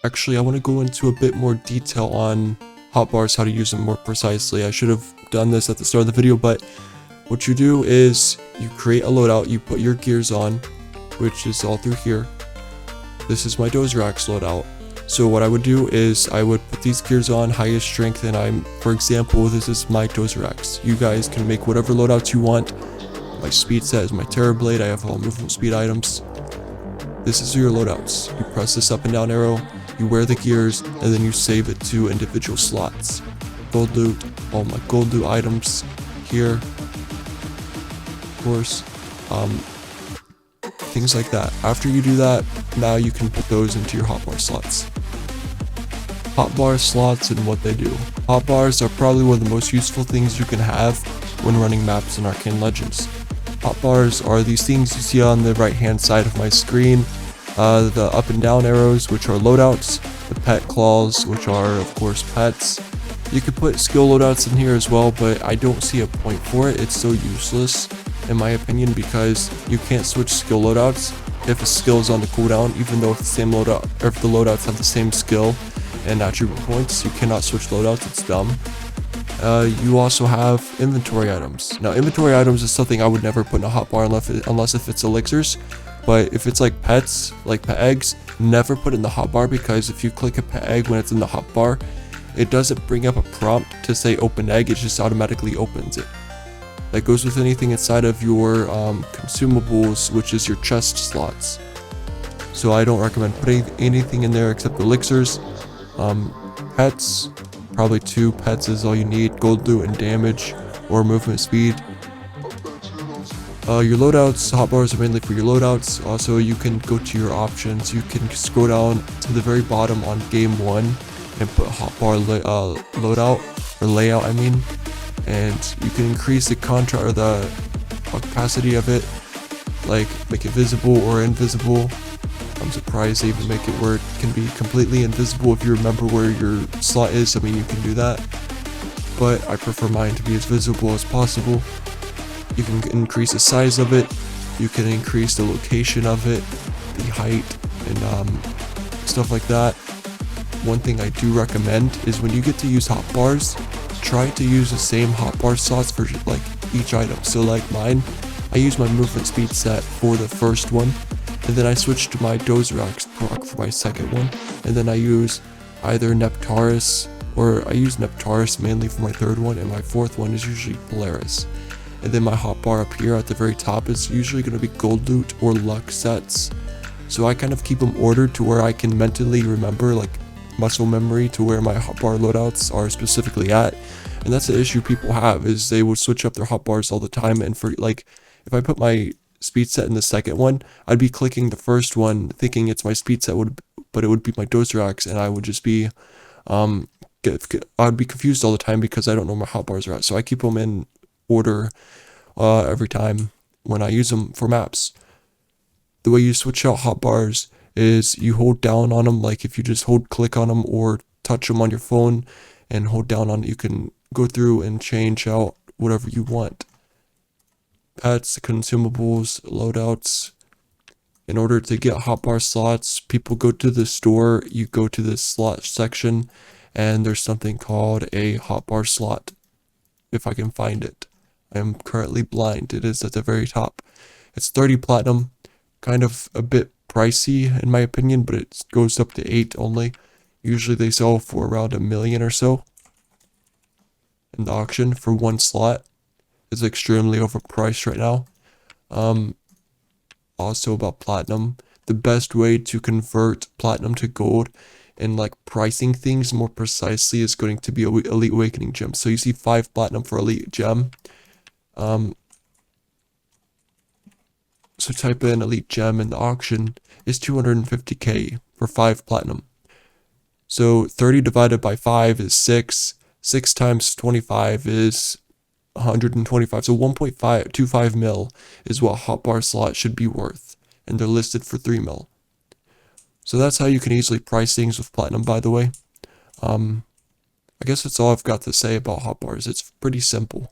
Actually, I want to go into a bit more detail on hotbars, how to use them more precisely. I should have done this at the start of the video, but what you do is you create a loadout, you put your gears on, which is all through here. This is my Dozerax loadout. So what I would do is I would put these gears on, highest strength, and for example, this is my Dozerax. You guys can make whatever loadouts you want. My speed set is my Terrorblade, I have all movement speed items. This is your loadouts. You press this up and down arrow, you wear the gears, and then you save it to individual slots. Gold loot, all my gold loot items here, of course. Things like that. After you do that, now you can put those into your hotbar slots. Hotbar slots and what they do. Hotbars are probably one of the most useful things you can have when running maps in Arcane Legends. Hotbars are these things you see on the right hand side of my screen. The up and down arrows, which are loadouts. The pet claws, which are of course pets. You could put skill loadouts in here as well, but I don't see a point for it. It's so useless in my opinion, because you can't switch skill loadouts if a skill is on the cooldown, even though if the same loadout, or if the loadouts have the same skill and attribute points, you cannot switch loadouts. It's dumb. You also have inventory items. Now, inventory items is something I would never put in a hotbar unless if it's elixirs. But if it's like pets, like pet eggs, never put it in the hotbar, because if you click a pet egg when it's in the hotbar, it doesn't bring up a prompt to say open egg, it just automatically opens it. That goes with anything inside of your consumables, which is your chest slots. So I don't recommend putting anything in there except elixirs. Pets, probably 2 pets is all you need. Gold loot and damage, or movement speed. Your loadouts, hotbars are mainly for your loadouts. Also, you can go to your options. You can scroll down to the very bottom on game 1 and put hotbar loadout, or layout I mean. And you can increase the contrast or the capacity of it, like make it visible or invisible. I'm surprised they even make it where it can be completely invisible if you remember where your slot is. I mean, you can do that, but I prefer mine to be as visible as possible. You can increase the size of it, you can increase the location of it, the height, and stuff like that. One thing I do recommend is when you get to use hotbars, try to use the same hotbar slots for like each item. So like mine, I use my movement speed set for the first one, and then I switch to my Dozerax proc for my second one, and then I use either Neptaris, or I use Neptaris mainly for my third one, and my fourth one is usually Polaris. And then my hotbar up here at the very top is usually going to be gold loot or luck sets. So I kind of keep them ordered to where I can mentally remember, like muscle memory, to where my hotbar loadouts are specifically at. And that's the issue people have, is they would switch up their hotbars all the time. And for like, if I put my speed set in the second one, I'd be clicking the first one thinking it's my speed set, but it would be my Dozerax, and I would just be I'd be confused all the time because I don't know where my hotbars are at. So I keep them in order every time when I use them for maps. The way you switch out hotbars is you hold down on them. Like if you just click on them or touch them on your phone and hold down on it, you can go through and change out whatever you want. Pets, consumables, loadouts. In order to get hotbar slots, people go to the store, you go to the slot section, and there's something called a hotbar slot, if I can find it. I am currently blind. It is at the very top. It's 30 platinum, kind of a bit pricey in my opinion, but it goes up to 8 only. Usually they sell for around $1 million or so in the auction for one slot. It's extremely overpriced right now. Also about platinum, the best way to convert platinum to gold and like pricing things more precisely is going to be Elite Awakening gem. So you see 5 platinum for Elite gem. So type in Elite gem in the auction is 250k for 5 platinum. So 30 divided by 5 is 6. 6 times 25 is 125. So 1.25 mil is what hotbar slot should be worth, and they're listed for 3 mil. So that's how you can easily price things with platinum, by the way. I guess that's all I've got to say about hotbars. It's pretty simple.